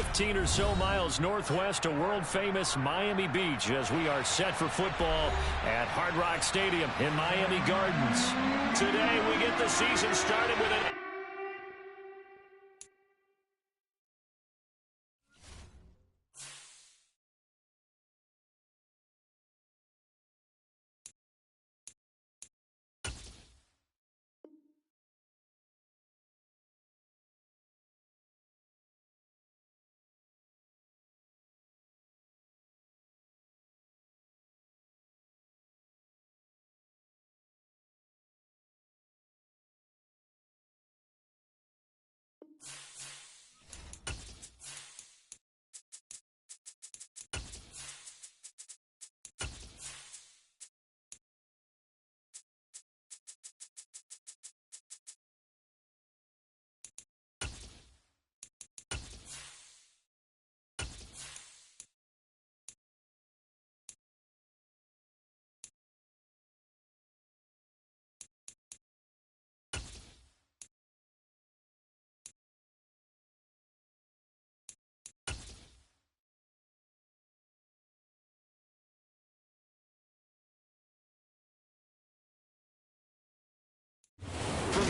15 or so miles northwest of world-famous Miami Beach as we are set for football at Hard Rock Stadium in Miami Gardens. Today, we get the season started with an...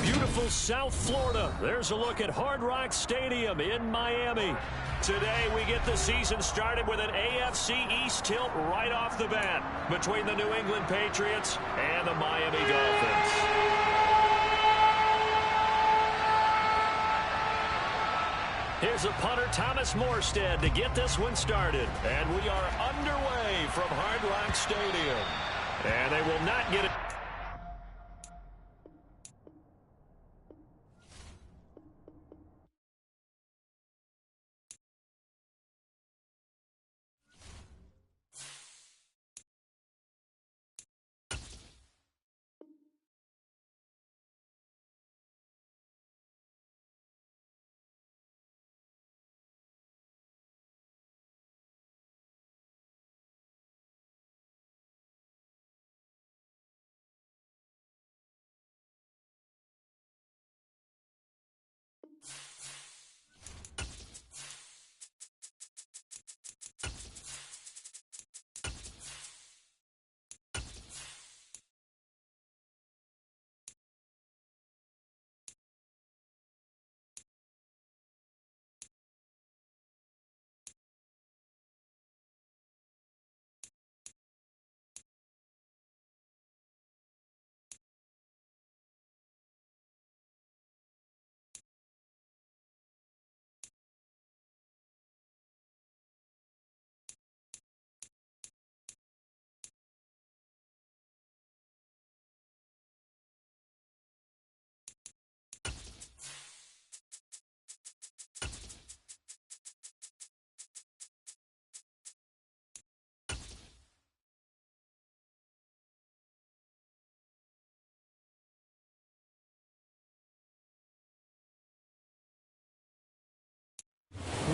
Beautiful South Florida. There's a look at Hard Rock Stadium in Miami. Today, we get the season started with an AFC East tilt right off the bat between the New England Patriots and the Miami Dolphins. Here's a punter, Thomas Morstead, to get this one started. And we are underway from Hard Rock Stadium. And they will not get it.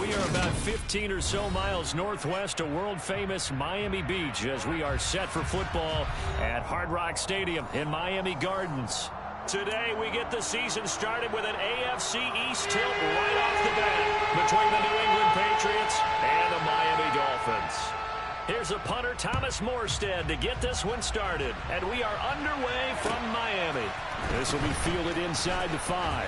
We are about 15 or so miles northwest of world-famous Miami Beach as we are set for football at Hard Rock Stadium in Miami Gardens. Today, we get the season started with an AFC East tilt right off the bat between the New England Patriots and the Miami Dolphins. Here's a punter, Thomas Morstead, to get this one started. And we are underway from Miami. This will be fielded inside the 5.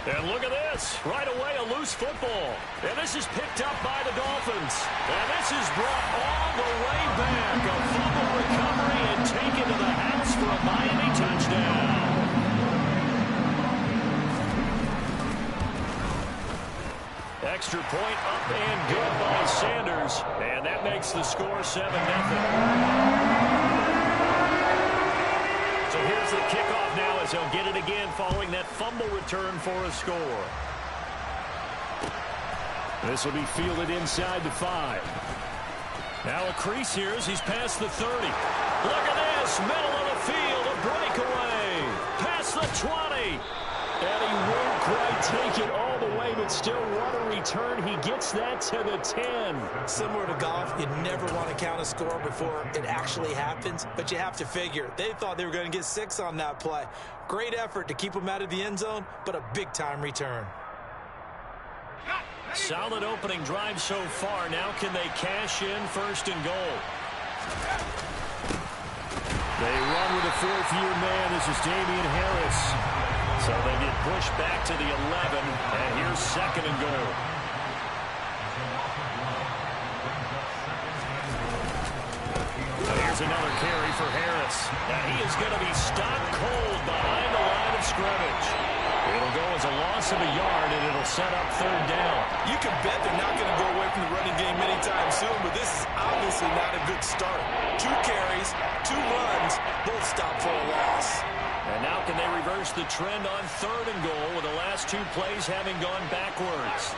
And look at this. Right away, a loose football. And this is picked up by the Dolphins. And this is brought all the way back. A fumble recovery and taken to the house for a Miami touchdown. Extra point up and good by Sanders. And that makes the score 7-0. So here's the kickoff now as they'll get it again following that fumble return for a score. This will be fielded inside the 5. Now a crease here as he's past the 30. Look at this, middle of the field, a breakaway. Past the 20. And he won't quite take it all the way, but still what a return. He gets that to the 10. Similar to golf, you never want to count a score before it actually happens, but you have to figure they thought they were going to get 6 on that play. Great effort to keep them out of the end zone, but a big-time return. Cut. Solid opening drive so far. Now can they cash in 1st and goal? They run with a 4th-year man. This is Damian Harris. So they get pushed back to the 11, and here's 2nd and goal. Here's another carry for Harris. Now he is going to be stopped cold behind the line of scrimmage. It'll go as a loss of a yard, and it'll set up 3rd down. You can bet they're not going to go away from the running game anytime soon, but this is obviously not a good start. 2 carries, 2 runs, both stop for a loss. And now can they reverse the trend on 3rd and goal with the last 2 plays having gone backwards?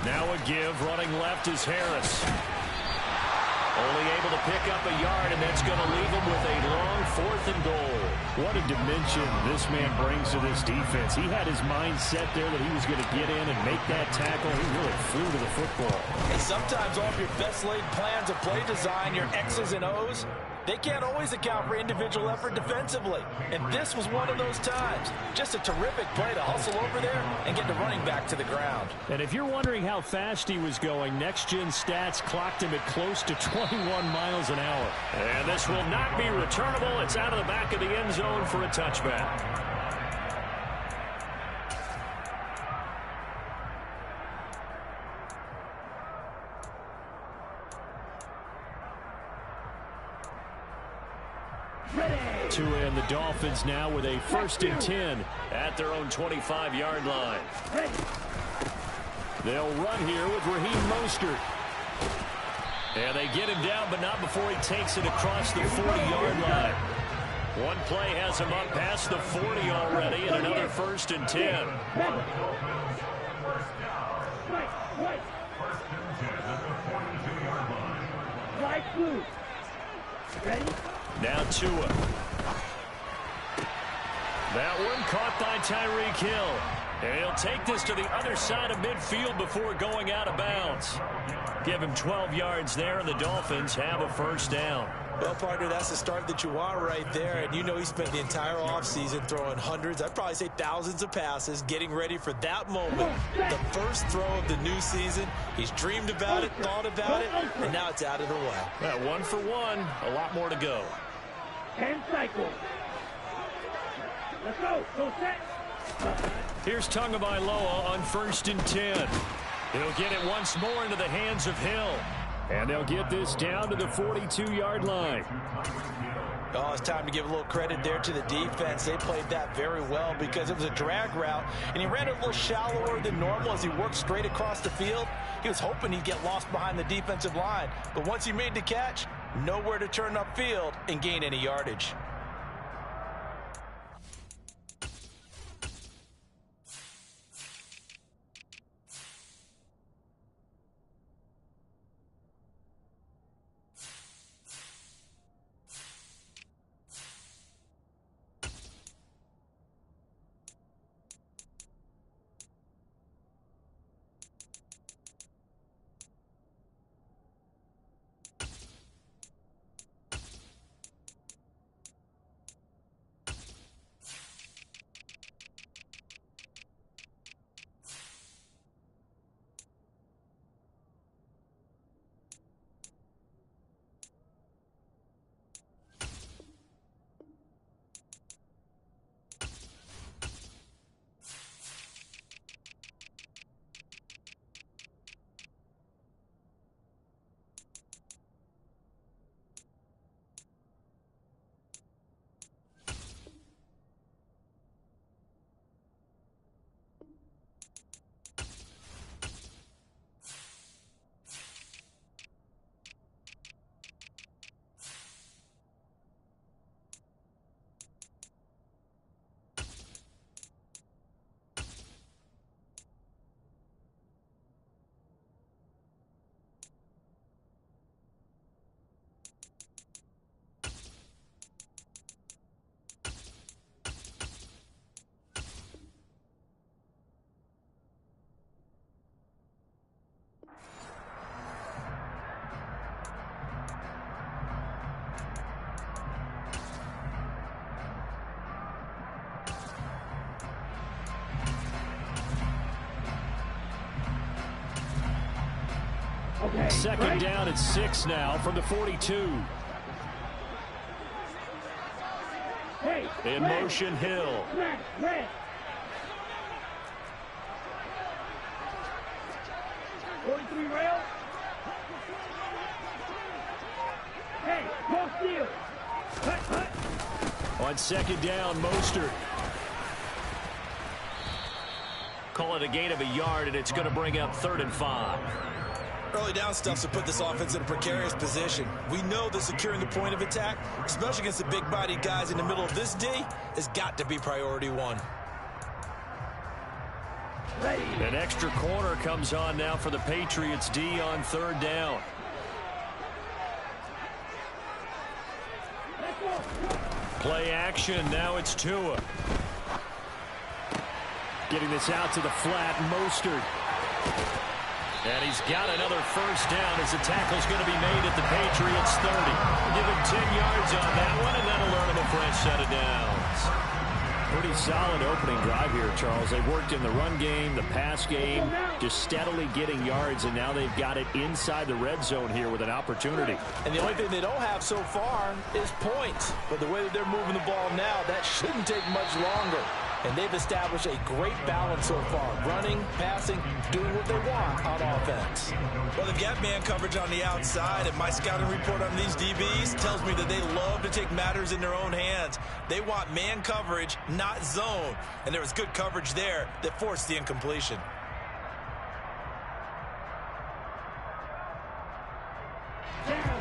Now a give, running left is Harris. Only able to pick up a yard, and that's going to leave him with a long 4th and goal. What a dimension this man brings to this defense. He had his mind set there that he was going to get in and make that tackle. He really flew to the football. And sometimes all of your best laid plans of play design, your X's and O's, they can't always account for individual effort defensively. And this was one of those times. Just a terrific play to hustle over there and get the running back to the ground. And if you're wondering how fast he was going, next-gen stats clocked him at close to 21 miles an hour. And this will not be returnable. It's out of the back of the end zone for a touchback. To end the Dolphins now with a 1st and 10 at their own 25-yard line. They'll run here with Raheem Mostert. And they get him down, but not before he takes it across the 40-yard line. One play has him up past the 40 already, and another 1st and 10. Now Tua. That one caught by Tyreek Hill. And he'll take this to the other side of midfield before going out of bounds. Give him 12 yards there, and the Dolphins have a 1st down. Well, partner, that's the start that you want right there. And you know he spent the entire offseason throwing hundreds, I'd probably say thousands of passes, getting ready for that moment. The first throw of the new season. He's dreamed about it, thought about it, and now it's out of the way. Well, 1 for 1, a lot more to go. 10 cycles. Let's go. Go set. Here's Tagovailoa on 1st and 10. He'll get it once more into the hands of Hill. And they'll get this down to the 42-yard line. Oh, it's time to give a little credit there to the defense. They played that very well because it was a drag route, and he ran it a little shallower than normal as he worked straight across the field. He was hoping he'd get lost behind the defensive line, but once he made the catch, nowhere to turn upfield and gain any yardage. Okay. Second down at 6 now from the 42. Hey, In red. motion, Hill. Smash, red. 43 rail. Hey, go steal. Hut. On second down, Mostert. Call it a gain of a yard, and it's going to bring up 3rd and 5. Early down stuff to put this offense in a precarious position. We know that securing the point of attack, especially against the big-bodied guys in the middle of this D, has got to be priority one. Ready. An extra corner comes on now for the Patriots D on 3rd down. Let's go. Play action, now it's Tua. Getting this out to the flat, Mostert. And he's got another first down as the tackle's going to be made at the Patriots 30. Give him 10 yards on that one, and that'll earn him a fresh set of downs. Pretty solid opening drive here, Charles. They worked in the run game, the pass game, just steadily getting yards, and now they've got it inside the red zone here with an opportunity. And the only thing they don't have so far is points. But the way that they're moving the ball now, that shouldn't take much longer. And they've established a great balance so far. Running, passing, doing what they want on offense. Well, they've got man coverage on the outside, and my scouting report on these DBs tells me that they love to take matters in their own hands. They want man coverage, not zone. And there was good coverage there that forced the incompletion.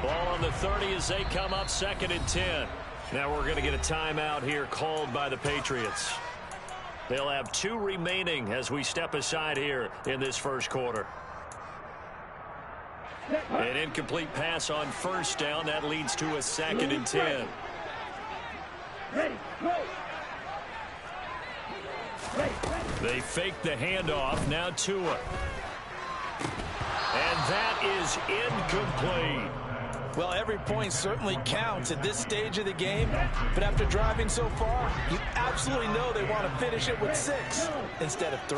Ball on the 30 as they come up 2nd and 10. Now we're going to get a timeout here called by the Patriots. They'll have 2 remaining as we step aside here in this first quarter. An incomplete pass on first down. That leads to a 2nd and 10. Ready, go. Ready. They fake the handoff. Now Tua. And that is incomplete. Well, every point certainly counts at this stage of the game, but after driving so far, you absolutely know they want to finish it with 6 instead of 3.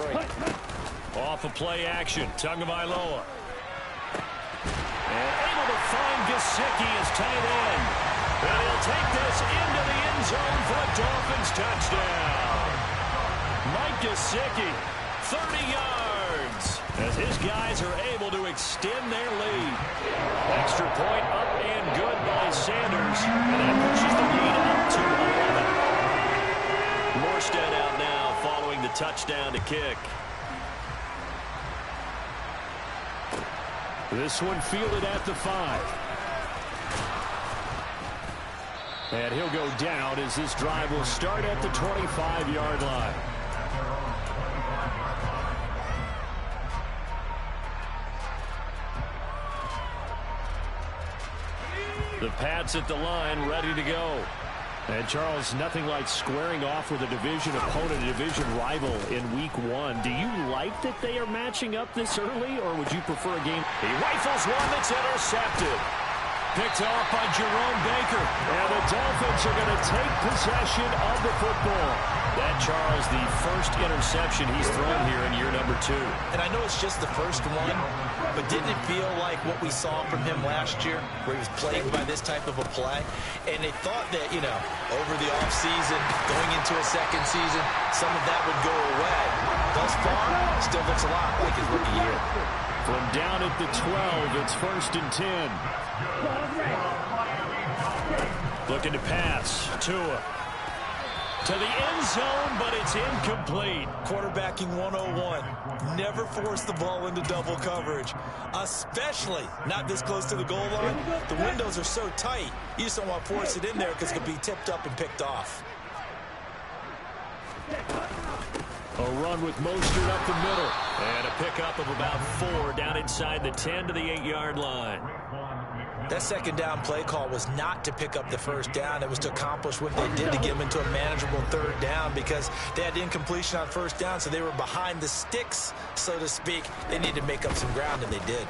Off of play action, Tagovailoa. And able to find Gesicki as tight end. And he'll take this into the end zone for a Dolphins touchdown. Mike Gesicki, 30 yards, as his guys are able to extend their lead. Extra point up and good by Sanders, and that pushes the lead up to 11. Morstead out now following the touchdown to kick. This one fielded at the 5. And he'll go down as this drive will start at the 25-yard line. The Pats at the line, ready to go. And, Charles, nothing like squaring off with a division opponent, a division rival in Week 1. Do you like that they are matching up this early, or would you prefer a game? He rifles one that's intercepted. Picked off by Jerome Baker. And the Dolphins are going to take possession of the football. That, Charles, the first interception he's thrown here in year number 2. And I know it's just the first one, but didn't it feel like what we saw from him last year, where he was plagued by this type of a play? And they thought that, over the offseason, going into a second season, some of that would go away. Thus far, still looks a lot like his rookie year. From down at the 12, it's 1st and 10. Looking to pass. Tua. To the end zone, but it's incomplete. Quarterbacking 101. Never force the ball into double coverage, especially not this close to the goal line. The windows are so tight, you just don't want to force it in there because it could be tipped up and picked off. A run with Mostert up the middle. And a pickup of about 4 down inside the 10 to the 8-yard line. That second down play call was not to pick up the first down. It was to accomplish what they did to get them into a manageable 3rd down because they had incompletion on first down, so they were behind the sticks, so to speak. They needed to make up some ground, and they did.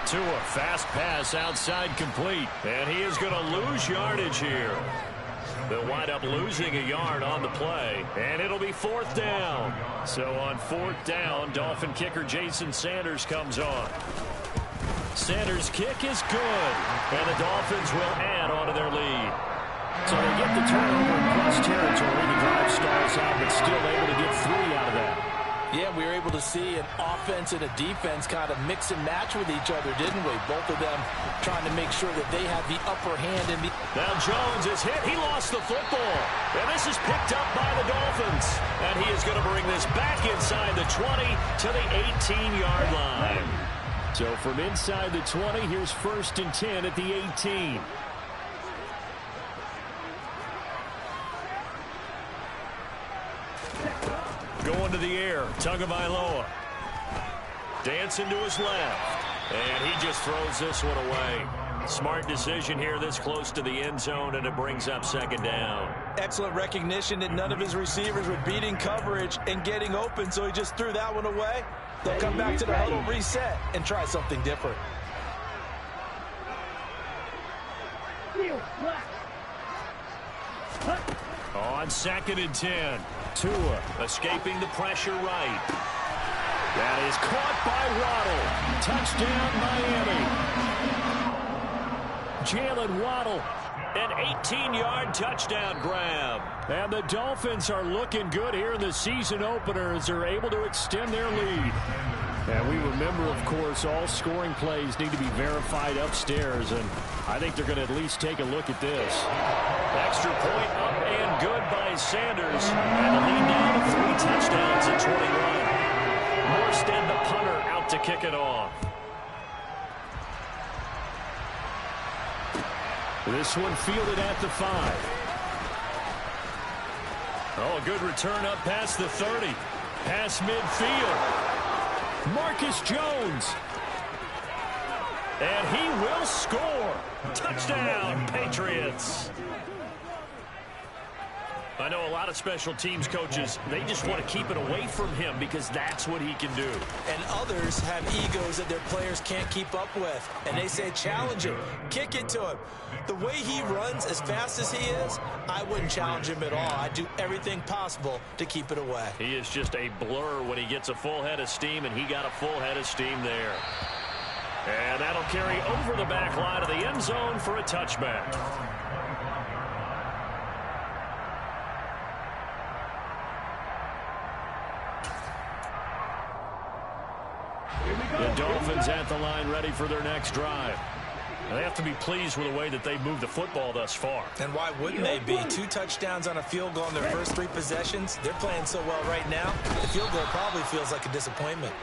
Tua, fast pass outside complete. And he is going to lose yardage here. They'll wind up losing a yard on the play, and it'll be 4th down. So on 4th down, Dolphin kicker Jason Sanders comes on. Sanders' kick is good, and the Dolphins will add on to their lead. So they get the turnover in plus territory. The drive stalls out, but still able to get 3 out of that. Yeah, we were able to see an offense and a defense kind of mix and match with each other, didn't we? Both of them trying to make sure that they have the upper hand in the... Now Jones is hit. He lost the football. And this is picked up by the Dolphins. And he is going to bring this back inside the 20 to the 18-yard line. So from inside the 20, here's 1st and 10 at the 18. Going to the air, Tagovailoa. Dancing to his left. And he just throws this one away. Smart decision here this close to the end zone, and it brings up 2nd down. Excellent recognition that none of his receivers were beating coverage and getting open, so he just threw that one away. They'll come back to the huddle, reset, and try something different. On 2nd and 10, Tua escaping the pressure right. That is caught by Waddle. Touchdown, Miami. Jalen Waddle, an 18-yard touchdown grab. And the Dolphins are looking good here in the season opener as they're able to extend their lead. And we remember, of course, all scoring plays need to be verified upstairs, and I think they're going to at least take a look at this. Extra point up and good by Sanders. And the lead down to 3 touchdowns at 21. Morstead, the punter, out to kick it off. This one fielded at the 5. Oh, a good return up past the 30. Past midfield. Marcus Jones. And he will score. Touchdown, Patriots. I know a lot of special teams coaches, they just want to keep it away from him because that's what he can do. And others have egos that their players can't keep up with. And they say, challenge him, kick it to him. The way he runs as fast as he is, I wouldn't challenge him at all. I'd do everything possible to keep it away. He is just a blur when he gets a full head of steam, and he got a full head of steam there. And that'll carry over the back line of the end zone for a touchback. The Dolphins at the line ready for their next drive. They have to be pleased with the way that they've moved the football thus far. And why wouldn't they be? 2 touchdowns on a field goal in their first 3 possessions. They're playing so well right now, the field goal probably feels like a disappointment.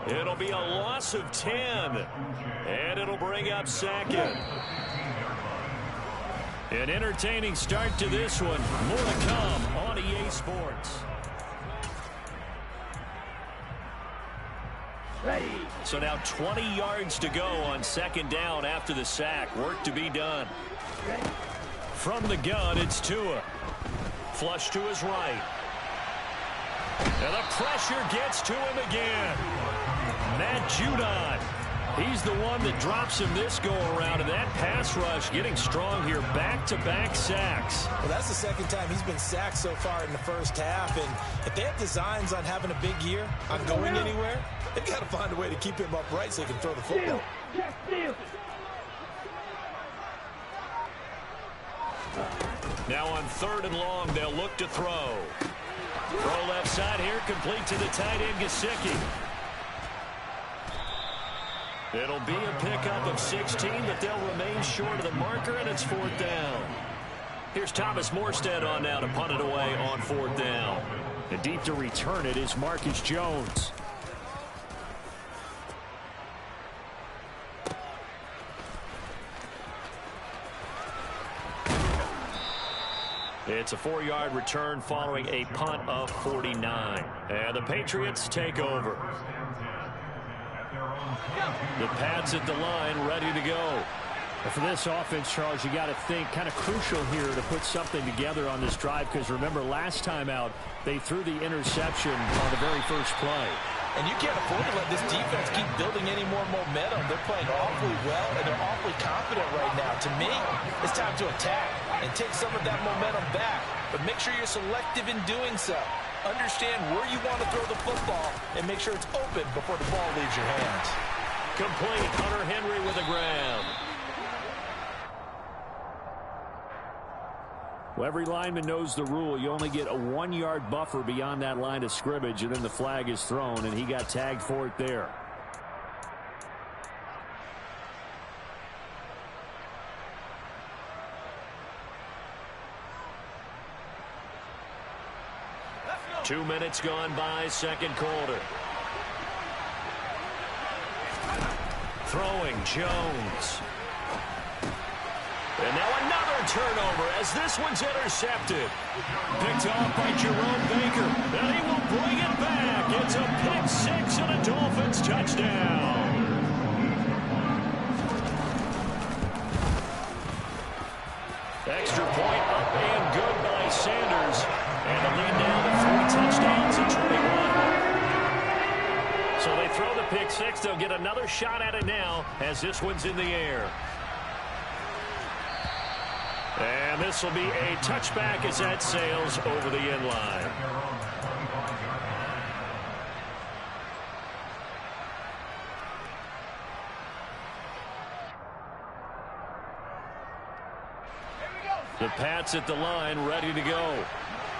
It'll be a loss of 10. And it'll bring up 2nd. An entertaining start to this one. More to come on EA Sports. Ready. So now 20 yards to go on 2nd down after the sack. Work to be done. Ready. From the gun, it's Tua. Flush to his right. And the pressure gets to him again. Matt Judon. He's the one that drops him this go-around, and that pass rush getting strong here. Back-to-back sacks. Well, that's the 2nd time he's been sacked so far in the first half, and if they have designs on having a big year, on going anywhere, they've got to find a way to keep him upright so he can throw the football. Now on 3rd and long, they'll look to throw. Throw left side here, complete to the tight end, Gesicki. It'll be a pickup of 16, but they'll remain short of the marker, and it's 4th down. Here's Thomas Morstead on now to punt it away on 4th down. And deep to return it is Marcus Jones. It's a 4-yard return following a punt of 49. And the Patriots take over. The Pats at the line, ready to go. And for this offense, Charles, you got to think kind of crucial here to put something together on this drive, because remember last time out they threw the interception on the very first play. And you can't afford to let this defense keep building any more momentum. They're playing awfully well, and they're awfully confident right now. To me, it's time to attack and take some of that momentum back. But make sure you're selective in doing so. Understand where you want to throw the football and make sure it's open before the ball leaves your hands. complete. Hunter Henry with a grab. Well, every lineman knows the rule. You only get a 1-yard buffer beyond that line of scrimmage, and then the flag is thrown, and he got tagged for it there. Two minutes gone by, second quarter. Throwing, Jones. And now another turnover as this one's intercepted. Picked off by Jerome Baker. And he will bring it back. It's a pick six and a Dolphins touchdown. Extra point up and good by Sanders. And the lead now to 3 touchdowns and 21. So they throw the pick six. They'll get another shot at it now as this one's in the air. And this will be a touchback as that sails over the end line. The Pats at the line, ready to go.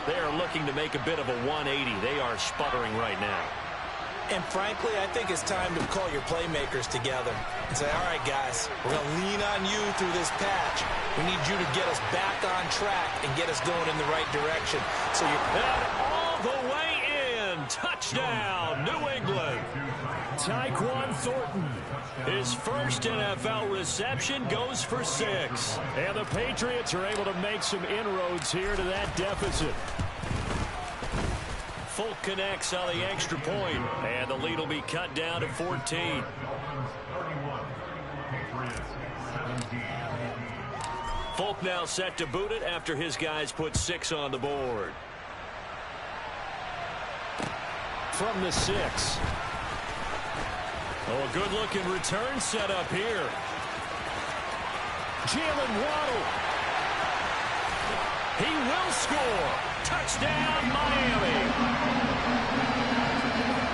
They are looking to make a bit of a 180. They are sputtering right now. And frankly, I think it's time to call your playmakers together and say, all right, guys, we're going to lean on you through this patch. We need you to get us back on track and get us going in the right direction. So you're all the way in. Touchdown, New England. Tyquan Thornton. His first NFL reception goes for 6. And the Patriots are able to make some inroads here to that deficit. Folk connects on the extra point, and the lead will be cut down to 14. Folk now set to boot it after his guys put 6 on the board. From the 6. Oh, a good-looking return set up here. Jalen Waddle. He will score. Touchdown, Miami.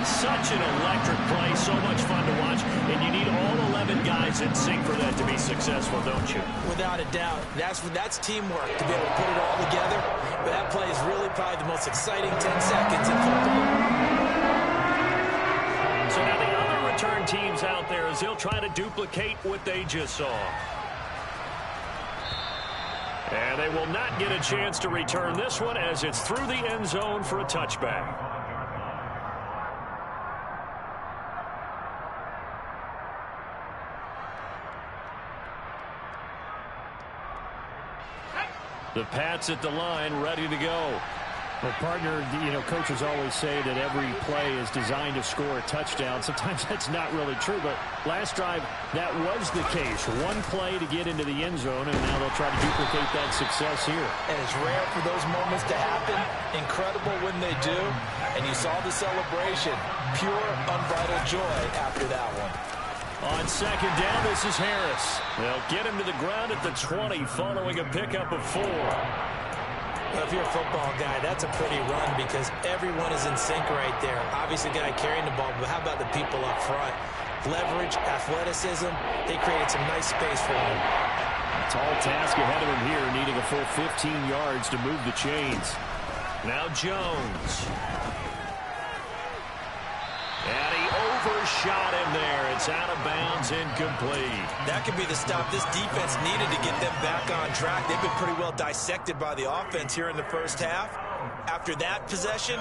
Such an electric play, so much fun to watch, and you need all 11 guys in sync for that to be successful, don't you? Without a doubt. That's teamwork to be able to put it all together. But that play is really probably the most exciting 10 seconds in football. So now the other return teams out there as they'll try to duplicate what they just saw. And they will not get a chance to return this one as it's through the end zone for a touchback. The Pats at the line, ready to go. Well, partner, coaches always say that every play is designed to score a touchdown. Sometimes that's not really true, but last drive, that was the case. One play to get into the end zone, and now they'll try to duplicate that success here. And it's rare for those moments to happen. Incredible when they do. And you saw the celebration. Pure, unbridled joy after that one. On second down, this is Harris. They'll get him to the ground at the 20 following a pickup of 4. Well, if you're a football guy, that's a pretty run because everyone is in sync right there. Obviously, the guy carrying the ball, but how about the people up front? Leverage, athleticism, they created some nice space for him. Tall task ahead of him here, needing a full 15 yards to move the chains. Now Jones. And he overshot him there. It's out of bounds, incomplete. That could be the stop this defense needed to get them back on track. They've been pretty well dissected by the offense here in the first half. After that possession,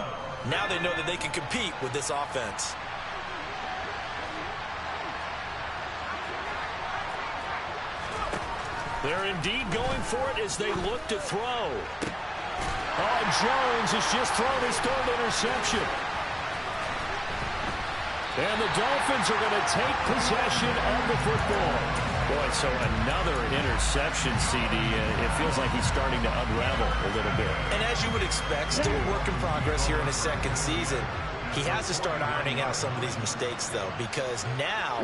now they know that they can compete with this offense. They're indeed going for it as they look to throw. Oh, Jones has just thrown his 3rd interception. And the Dolphins are going to take possession of the football. Boy, so another interception, CD. It feels like he's starting to unravel a little bit. And as you would expect, still a work in progress here in his 2nd season. He has to start ironing out some of these mistakes, though, because now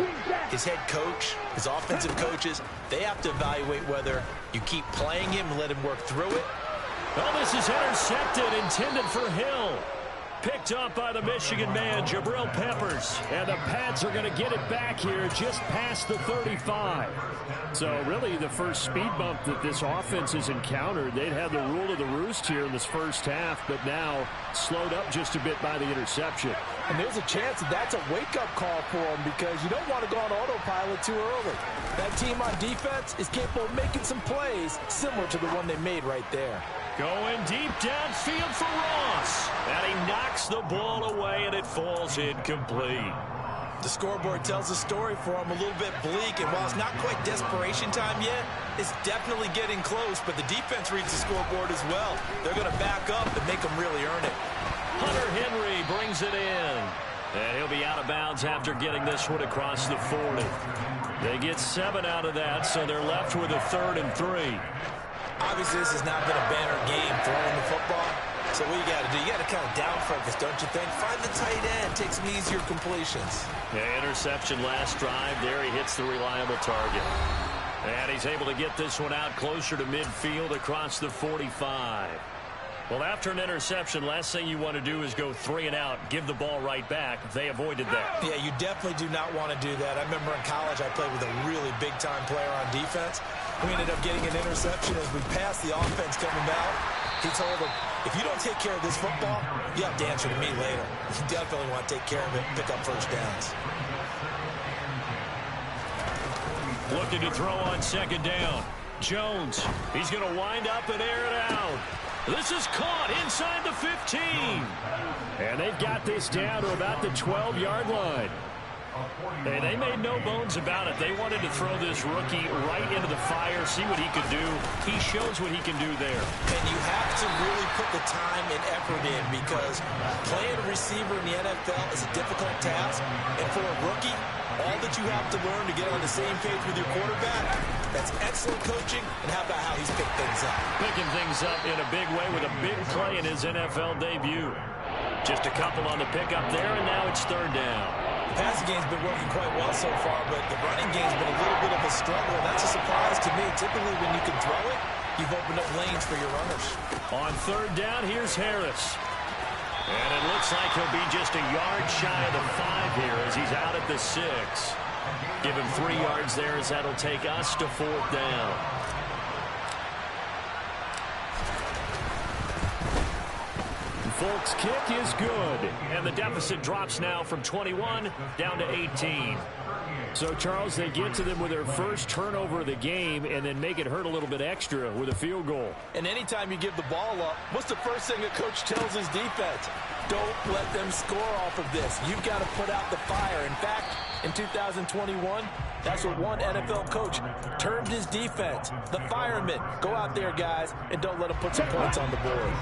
his head coach, his offensive coaches, they have to evaluate whether you keep playing him and let him work through it. Oh, this is intercepted, intended for Hill. Picked up by the Michigan man, Jabril Peppers. And the Pats are going to get it back here just past the 35. So really the first speed bump that this offense has encountered. They'd had the rule of the roost here in this first half, but now slowed up just a bit by the interception. And there's a chance that that's a wake-up call for them because you don't want to go on autopilot too early. That team on defense is capable of making some plays similar to the one they made right there. Going deep downfield for Ross. And he knocks the ball away, and it falls incomplete. The scoreboard tells a story for him, a little bit bleak, and while it's not quite desperation time yet, it's definitely getting close, but the defense reads the scoreboard as well. They're going to back up and make them really earn it. Hunter Henry brings it in. And he'll be out of bounds after getting this one across the 40. They get 7 out of that, so they're left with a 3rd and 3. Obviously, this has not been a banner game throwing the football. So what you got to do, you got to kind of down focus, don't you think? Find the tight end, take some easier completions. Yeah, interception last drive. There he hits the reliable target. And he's able to get this one out closer to midfield across the 45. Well, after an interception, last thing you want to do is go 3 and out, give the ball right back. They avoided that. Yeah, you definitely do not want to do that. I remember in college I played with a really big-time player on defense. We ended up getting an interception as we passed the offense coming out. He told him, if you don't take care of this football, you have to answer to me later. You definitely want to take care of it and pick up first downs. Looking to throw on 2nd down. Jones, he's going to wind up and air it out. This is caught inside the 15. And they've got this down to about the 12-yard line. And they made no bones about it. They wanted to throw this rookie right into the fire, see what he could do. He shows what he can do there. And you have to really put the time and effort in because playing a receiver in the NFL is a difficult task. And for a rookie, all that you have to learn to get on the same page with your quarterback, that's excellent coaching. And how about how he's picked things up? Picking things up in a big way with a big play in his NFL debut. Just a couple on the pickup there, and now it's 3rd down. The passing game's been working quite well so far, but the running game's been a little bit of a struggle. That's a surprise to me. Typically, when you can throw it, you've opened up lanes for your runners. On 3rd down, here's Harris. And it looks like he'll be just a yard shy of the 5 here as he's out at the 6. Give him 3 yards there as that'll take us to 4th down. Folks' kick is good, and the deficit drops now from 21 down to 18. So, Charles, they get to them with their first turnover of the game and then make it hurt a little bit extra with a field goal. And anytime you give the ball up, what's the first thing a coach tells his defense? Don't let them score off of this. You've got to put out the fire. In fact, in 2021, that's what one NFL coach termed his defense. The firemen. Go out there, guys, and don't let them put some points on the board.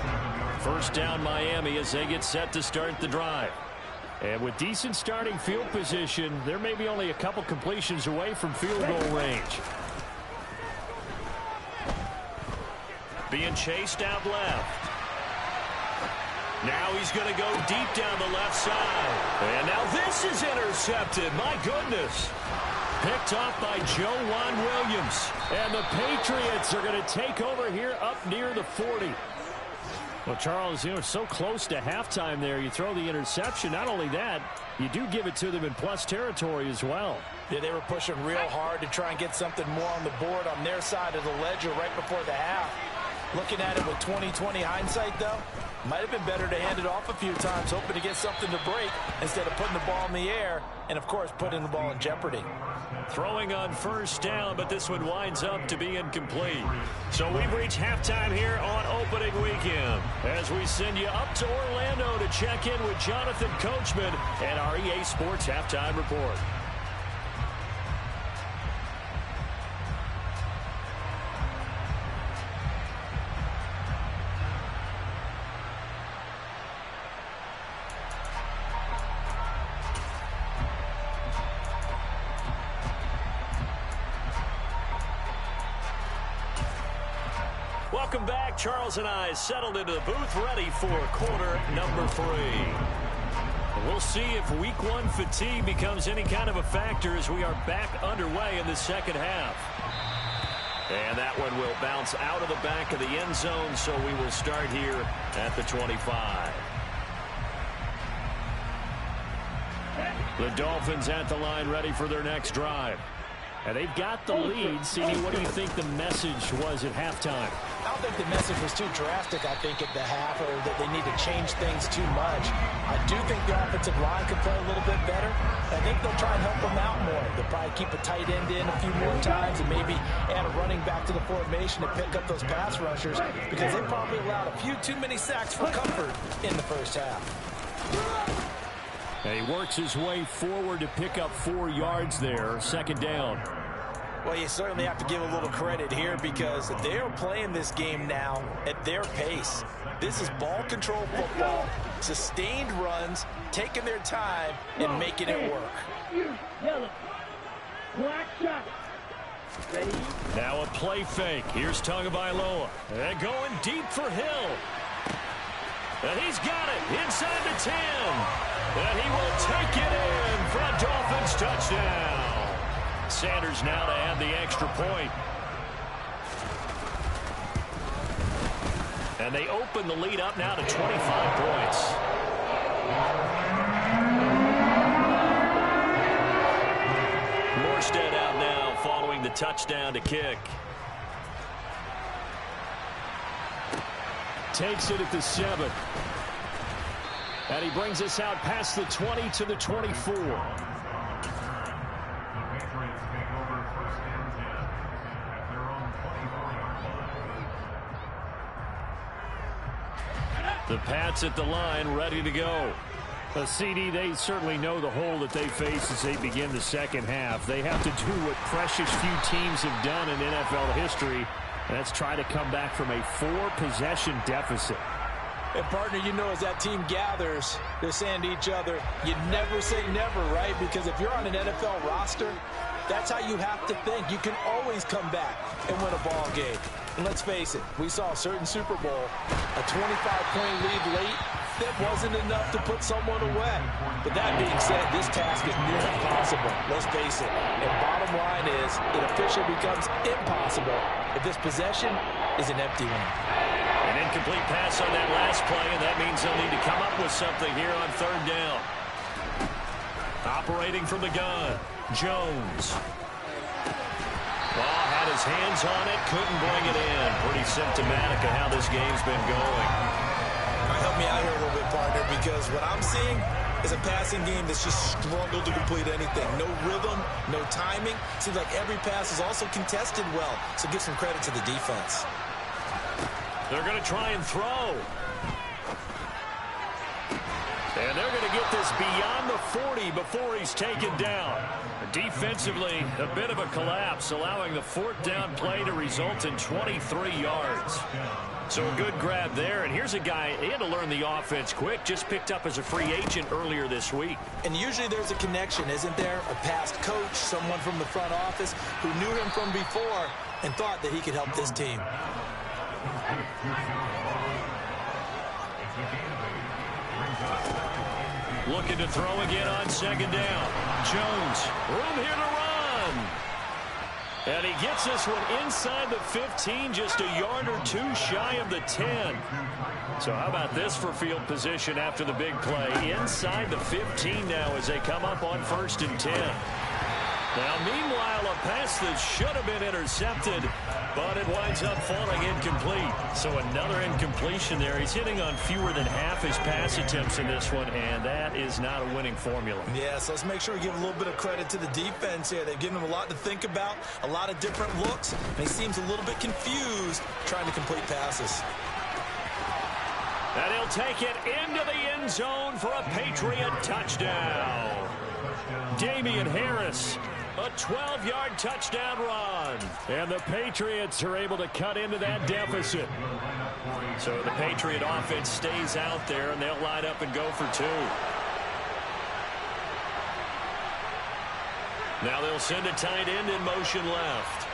First down Miami as they get set to start the drive. And with decent starting field position, they're maybe only a couple completions away from field goal range. Being chased out left. Now he's going to go deep down the left side. And now this is intercepted. My goodness. Picked off by Joe Williams. And the Patriots are going to take over here up near the 40. Well, Charles, so close to halftime there. You throw the interception. Not only that, you do give it to them in plus territory as well. Yeah, they were pushing real hard to try and get something more on the board on their side of the ledger right before the half. Looking at it with 20/20 hindsight, though, might have been better to hand it off a few times, hoping to get something to break instead of putting the ball in the air and, of course, putting the ball in jeopardy. Throwing on first down, but this one winds up to be incomplete. So we've reached halftime here on opening weekend as we send you up to Orlando to check in with Jonathan Coachman and our EA Sports Halftime Report. Welcome back. Charles and I settled into the booth ready for quarter number 3. We'll see if week 1 fatigue becomes any kind of a factor as we are back underway in the second half. And that one will bounce out of the back of the end zone, so we will start here at the 25. The Dolphins at the line ready for their next drive. And they've got the lead. CD, what do you think the message was at halftime? I don't think the message was too drastic, I think, at the half, or that they need to change things too much. I do think the offensive line could play a little bit better. I think they'll try and help them out more. They'll probably keep a tight end in a few more times and maybe add a running back to the formation to pick up those pass rushers, because they probably allowed a few too many sacks for comfort in the first half. And he works his way forward to pick up 4 yards there. Second down. Well, you certainly have to give a little credit here, because they are playing this game now at their pace. This is ball control football, sustained runs, taking their time and making it work. Yellow. Black shot. Ready? Now a play fake. Here's Tagovailoa. And going deep for Hill. And he's got it inside the 10. And he will take it in for a Dolphins touchdown. Sanders now to add the extra point. And they open the lead up now to 25 points. Morstead out now following the touchdown to kick. Takes it at the 7. And he brings us out past the 20 to the 24. The Pats at the line, ready to go. The CD, they certainly know the hole that they face as they begin the second half. They have to do what precious few teams have done in NFL history. That's try to come back from a 4-possession deficit. And, partner, you know, as that team gathers, they're saying to each other, you never say never, right? Because if you're on an NFL roster, that's how you have to think. You can always come back and win a ball game. And let's face it, we saw a certain Super Bowl, a 25-point lead late, that wasn't enough to put someone away. But that being said, this task is near impossible. Let's face it. And bottom line is, it officially becomes impossible if this possession is an empty one. An incomplete pass on that last play, and that means they'll need to come up with something here on third down. Operating from the gun, Jones. Ball had his hands on it, couldn't bring it in. Pretty symptomatic of how this game's been going. Help me out here a little bit, partner, because what I'm seeing is a passing game that's just struggled to complete anything. No rhythm, no timing. Seems like every pass is also contested well, so give some credit to the defense. They're going to try and throw. And they're going to get this beyond the 40 before he's taken down. Defensively, a bit of a collapse, allowing the 4th down play to result in 23 yards. So a good grab there. And here's a guy, he had to learn the offense quick, just picked up as a free agent earlier this week. And usually there's a connection, isn't there? A past coach, someone from the front office who knew him from before and thought that he could help this team. Looking to throw again on second down. Jones, room here to run. And he gets this one inside the 15, just a yard or 2 shy of the 10. So how about this for field position after the big play? Inside the 15 now as they come up on 1st and 10. Now, meanwhile, a pass that should have been intercepted, but it winds up falling incomplete. So another incompletion there. He's hitting on fewer than half his pass attempts in this one, and that is not a winning formula. Yeah, so let's make sure we give a little bit of credit to the defense here. They've given him a lot to think about, a lot of different looks, and he seems a little bit confused trying to complete passes. And he'll take it into the end zone for a Patriot touchdown. Damian Harris, a 12-yard touchdown run. And the Patriots are able to cut into that deficit. So the Patriot offense stays out there, and they'll line up and go for 2. Now they'll send a tight end in motion left.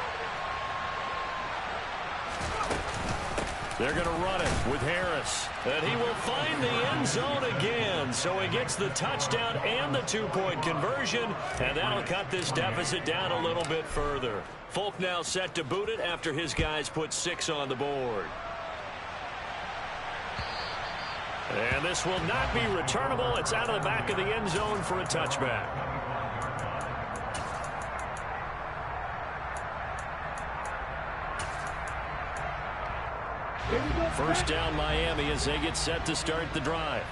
They're going to run it with Harris. And he will find the end zone again. So he gets the touchdown and the 2-point conversion. And that'll cut this deficit down a little bit further. Folk now set to boot it after his guys put 6 on the board. And this will not be returnable. It's out of the back of the end zone for a touchback. First down Miami as they get set to start the drive.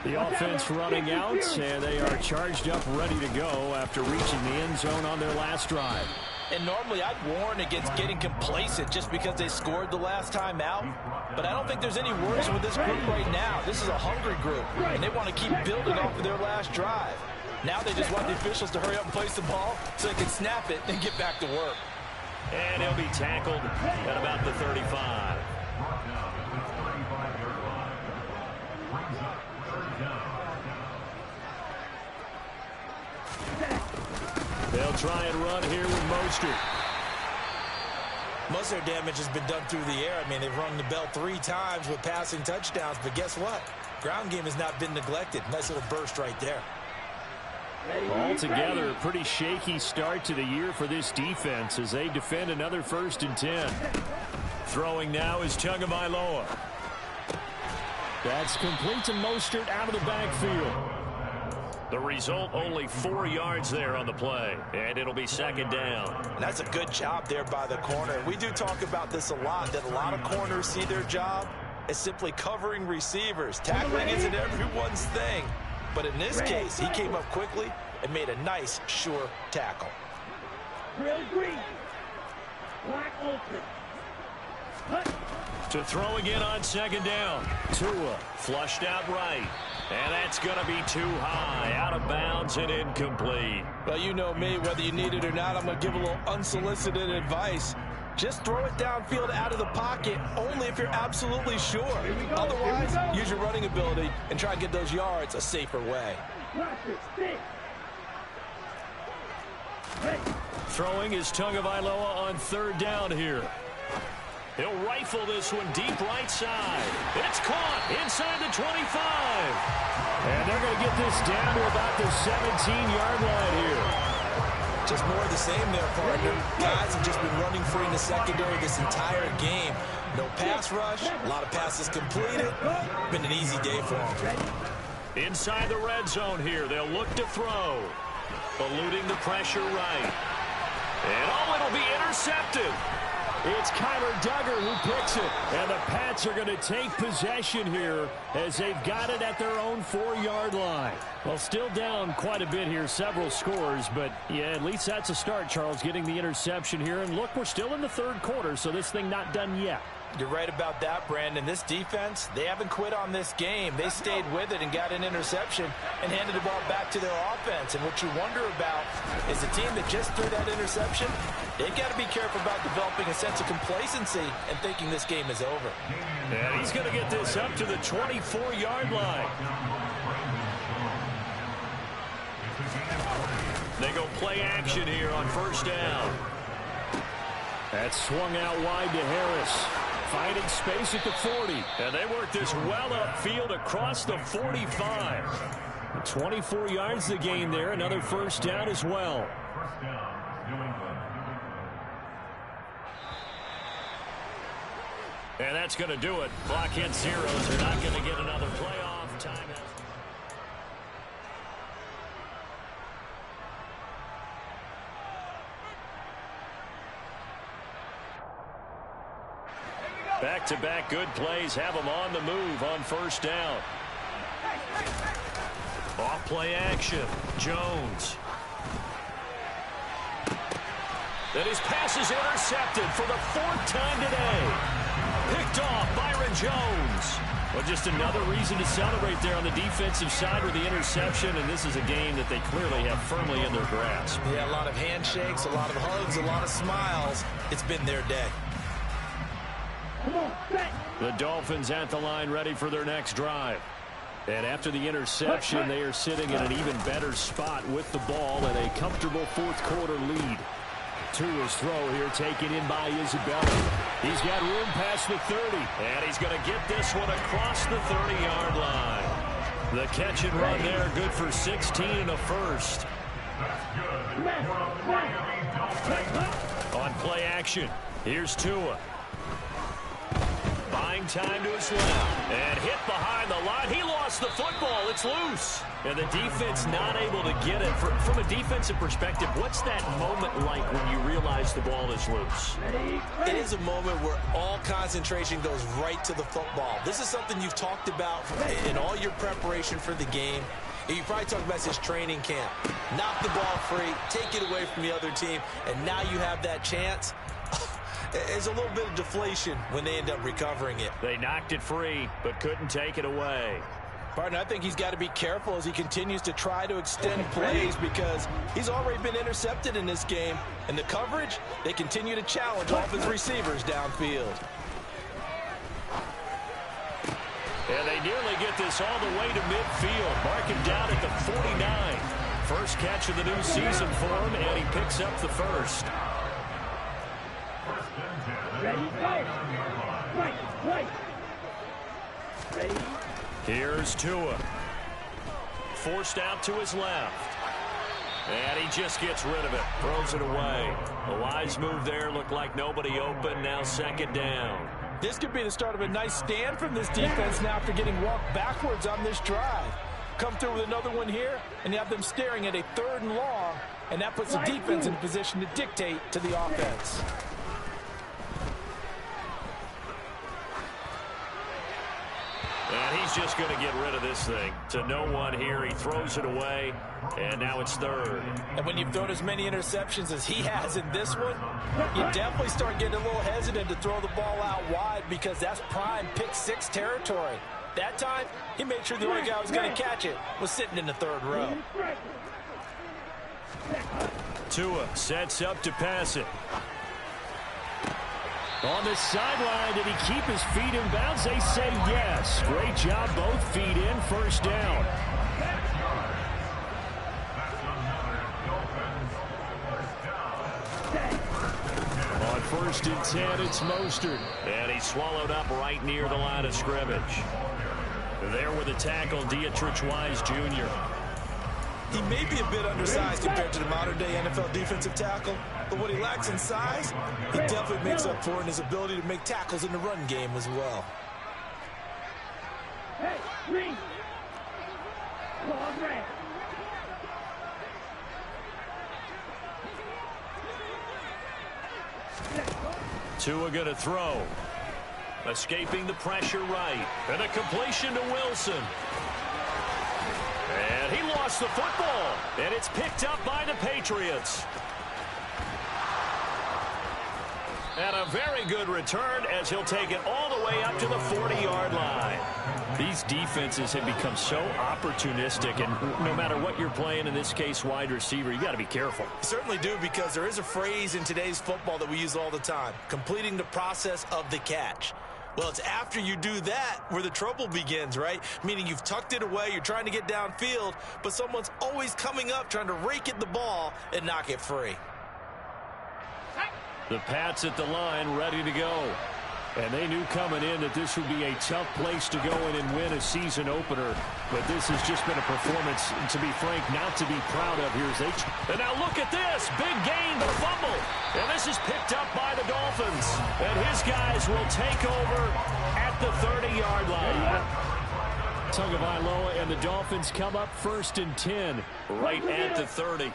The offense running out, and they are charged up, ready to go after reaching the end zone on their last drive. And normally I'd warn against getting complacent just because they scored the last time out. But I don't think there's any worries with this group right now. This is a hungry group, and they want to keep building off of their last drive. Now they just want the officials to hurry up and place the ball so they can snap it and get back to work. And he'll be tackled at about the 35. They'll try and run here with Mostert. Most of their damage has been done through the air. I mean, they've rung the bell 3 times with passing touchdowns, but guess what? Ground game has not been neglected. Nice little burst right there. Altogether, a pretty shaky start to the year for this defense as they defend another 1st and 10. Throwing now is Tagovailoa. That's complete to Mostert out of the backfield. The result, only 4 yards there on the play, and it'll be 2nd down. And that's a good job there by the corner. We do talk about this a lot, that a lot of corners see their job as simply covering receivers. Tackling isn't everyone's thing. But in this case, he came up quickly and made a nice, sure tackle. Real green. Black open. To throw again on 2nd down. Tua flushed out right. And that's going to be too high, out of bounds and incomplete. Well, you know me, whether you need it or not, I'm going to give a little unsolicited advice. Just throw it downfield out of the pocket, only if you're absolutely sure. Otherwise, use your running ability and try and get those yards a safer way. Throwing is Tagovailoa on 3rd down here. He'll rifle this one deep right side. It's caught inside the 25. And they're going to get this down to about the 17-yard line here. Just more of the same there, partner. Guys have just been running free in the secondary this entire game. No pass rush, a lot of passes completed. Been an easy day for them. Inside the red zone here, they'll look to throw. Eluding the pressure right. And it'll be intercepted. It's Kyler Duggar who picks it. And the Pats are going to take possession here as they've got it at their own 4-yard line. Well, still down quite a bit here, several scores. But, yeah, at least that's a start, Charles, getting the interception here. And, look, we're still in the 3rd quarter, so this thing not done yet. You're right about that, Brandon. This defense, they haven't quit on this game. They stayed with it and got an interception and handed the ball back to their offense. And what you wonder about is the team that just threw that interception, they've got to be careful about developing a sense of complacency and thinking this game is over. And he's going to get this up to the 24-yard line. They go play action here on 1st down. That's swung out wide to Harris. Finding space at the 40. And they work this well upfield across the 45. 24 yards the gain there. Another 1st down as well. And that's going to do it. Clock hits zeros. They're not going to get another playoff time. Back-to-back good plays have them on the move on 1st down. Off play action. Jones. And his pass is intercepted for the 4th time today. Picked off Byron Jones. Well, just another reason to celebrate there on the defensive side with the interception, and this is a game that they clearly have firmly in their grasp. Yeah, a lot of handshakes, a lot of hugs, a lot of smiles. It's been their day. The Dolphins at the line ready for their next drive. And after the interception, they are sitting in an even better spot with the ball and a comfortable 4th quarter lead. Tua's throw here taken in by Isabella. He's got room past the 30. And he's going to get this one across the 30-yard line. The catch and run there, good for 16 and a first. On play action, here's Tua. playing time to his left. And hit behind the line. He lost the football. It's loose. And the defense not able to get it. From a defensive perspective, what's that moment like when you realize the ball is loose? It is a moment where all concentration goes right to the football. This is something you've talked about in all your preparation for the game. You probably talked about this training camp. Knock the ball free, take it away from the other team, and now you have that chance. There's a little bit of deflation when they end up recovering it. They knocked it free, but couldn't take it away. Partner, I think he's got to be careful as he continues to try to extend plays because he's already been intercepted in this game. And the coverage, they continue to challenge off his receivers downfield. And they nearly get this all the way to midfield. Mark him down at the 49. First catch of the new season for him, and he picks up the first. Ready, go. Right. Ready. Here's Tua. Forced out to his left. And he just gets rid of it. Throws it away. A wise move there. Looked like nobody open. Now second down. This could be the start of a nice stand from this defense now after getting walked backwards on this drive. Come through with another one here, and you have them staring at a 3rd and long, and that puts the defense in a position to dictate to the offense. And he's just going to get rid of this thing. To no one here. He throws it away, and now it's 3rd. And when you've thrown as many interceptions as he has in this one, you definitely start getting a little hesitant to throw the ball out wide because that's prime pick 6 territory. That time, he made sure the only guy who was going to catch it was sitting in the 3rd row. Tua sets up to pass it. On the sideline, did he keep his feet in bounds? They say yes. Great job, both feet in, first down. On 1st and 10, it's Mostert. And he's swallowed up right near the line of scrimmage. There with the tackle, Dietrich Wise Jr. He may be a bit undersized compared to the modern-day NFL defensive tackle, but what he lacks in size, he definitely makes up for in his ability to make tackles in the run game as well. Hey, green. Long red. Tua going to throw. Escaping the pressure right. And a completion to Wilson. And he lost the football. And it's picked up by the Patriots. And a very good return as he'll take it all the way up to the 40-yard line. These defenses have become so opportunistic, and no matter what you're playing, in this case wide receiver, you got to be careful. Certainly do, because there is a phrase in today's football that we use all the time, completing the process of the catch. Well, it's after you do that where the trouble begins, right? Meaning you've tucked it away, you're trying to get downfield, but someone's always coming up trying to rake at the ball and knock it free. The Pats at the line, ready to go. And they knew coming in that this would be a tough place to go in and win a season opener. But this has just been a performance, to be frank, not to be proud of. And now look at this. Big gain, the fumble. And this is picked up by the Dolphins. And his guys will take over at the 30-yard line. Tagovailoa and the Dolphins come up 1st and 10. Right at the 30.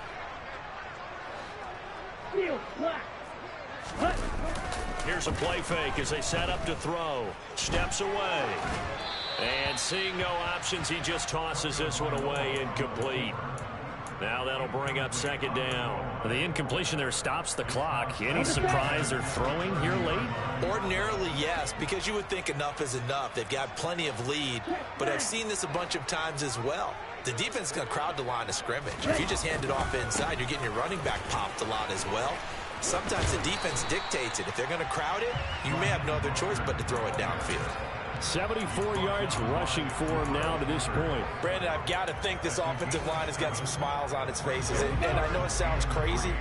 Here's a play fake as they set up to throw. Steps away. And seeing no options, he just tosses this one away, incomplete. Now that'll bring up 2nd down. The incompletion there stops the clock. Any surprise they're throwing here late? Ordinarily, yes, because you would think enough is enough. They've got plenty of lead, but I've seen this a bunch of times as well. The defense is going to crowd the line of scrimmage. If you just hand it off inside, you're getting your running back popped a lot as well. Sometimes the defense dictates it. If they're going to crowd it, you may have no other choice but to throw it downfield. 74 yards rushing for him now to this point. Brandon, I've got to think this offensive line has got some smiles on its faces. And I know it sounds crazy,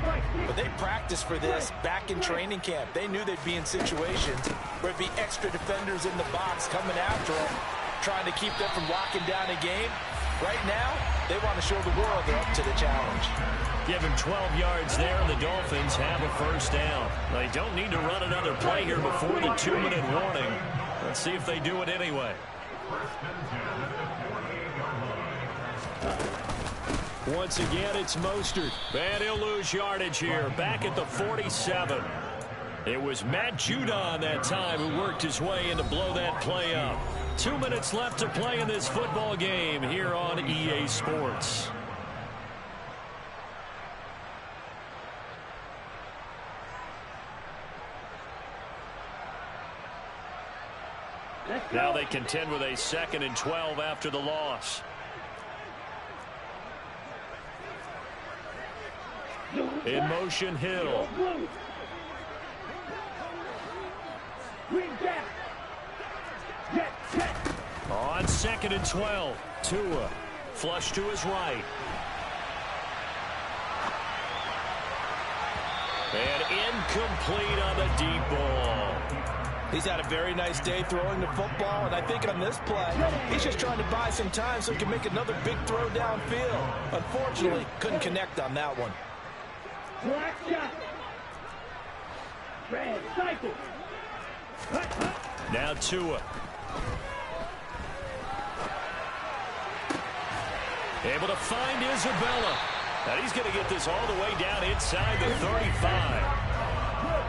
but they practiced for this back in training camp. They knew they'd be in situations where it'd be extra defenders in the box coming after them, trying to keep them from locking down a game. Right now, they want to show the world they're up to the challenge. Give him 12 yards there, and the Dolphins have a 1st down. They don't need to run another play here before the 2-minute warning. Let's see if they do it anyway. Once again, it's Mostert. And he'll lose yardage here. Back at the 47. It was Matt Judon that time who worked his way in to blow that play up. 2 minutes left to play in this football game here on EA Sports. Now they contend with a 2nd and 12 after the loss. In motion, Hill. On 2nd and 12, Tua. Flush to his right. And incomplete on the deep ball. He's had a very nice day throwing the football, and I think on this play, he's just trying to buy some time so he can make another big throw downfield. Unfortunately, couldn't connect on that one. Black shot. Red cycle. Now Tua. Able to find Isabella. And he's going to get this all the way down inside the 35.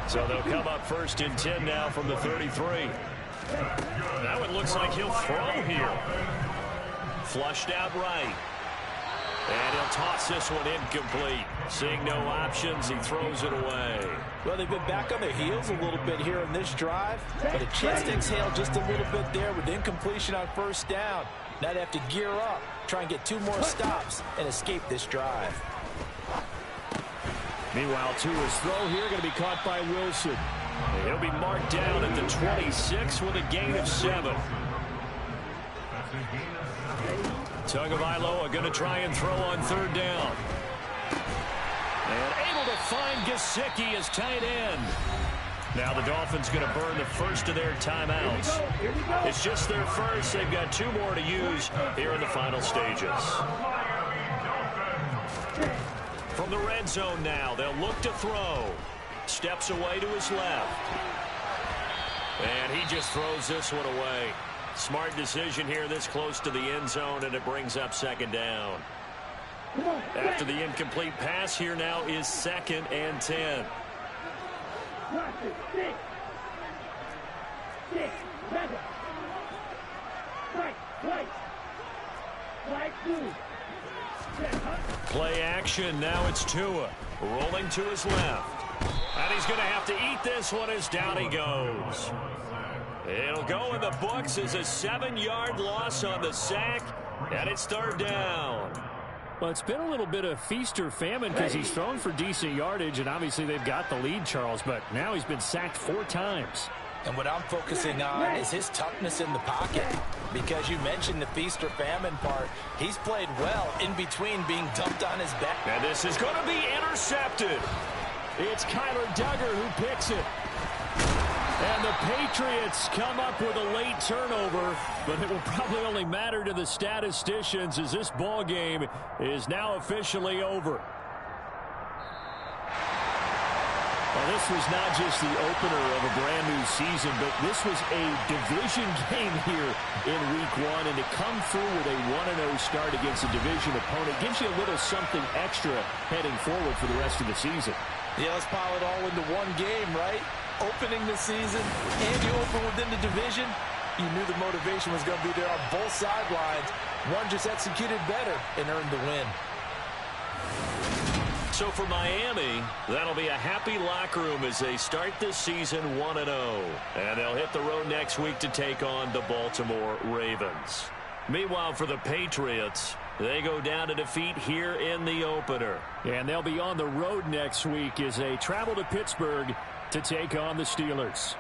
So they'll come up 1st and 10 now from the 33. That one looks like he'll throw here. Flushed out right. And he'll toss this one incomplete. Seeing no options, he throws it away. Well, they've been back on their heels a little bit here in this drive, but a chance to exhale just a little bit there with incompletion on 1st down. Now they have to gear up, try and get 2 more stops, and escape this drive. Meanwhile, Tua's throw here going to be caught by Wilson. And he'll be marked down at the 26 with a gain of 7. Tagovailoa going to try and throw on 3rd down. And able to find Gesicki as tight end. Now the Dolphins going to burn the first of their timeouts. It's just their first. They've got 2 more to use here in the final stages. From the red zone now, they'll look to throw. Steps away to his left. And he just throws this one away. Smart decision here this close to the end zone, and it brings up 2nd down. After the incomplete pass, here now is 2nd and 10. Play action. Now it's Tua. Rolling to his left. And he's going to have to eat this one as down he goes. It'll go in the books as a 7-yard loss on the sack. And it's 3rd down. Well, it's been a little bit of feast or famine because he's thrown for decent yardage, and obviously they've got the lead, Charles, but now he's been sacked 4 times. And what I'm focusing on is his toughness in the pocket. Because you mentioned the feast or famine part. He's played well in between being dumped on his back. And this is going to be intercepted. It's Kyler Duggar who picks it. And the Patriots come up with a late turnover, but it will probably only matter to the statisticians as this ball game is now officially over. Well, this was not just the opener of a brand new season, but this was a division game here in Week 1, and to come through with a 1-0 start against a division opponent gives you a little something extra heading forward for the rest of the season. Yeah, let's pile it all into one game, right? Opening the season, and you open within the division. You knew the motivation was going to be there on both sidelines. One just executed better and earned the win. So for Miami, that'll be a happy locker room as they start this season 1-0. And they'll hit the road next week to take on the Baltimore Ravens. Meanwhile, for the Patriots, they go down to defeat here in the opener. And they'll be on the road next week as they travel to Pittsburgh to take on the Steelers.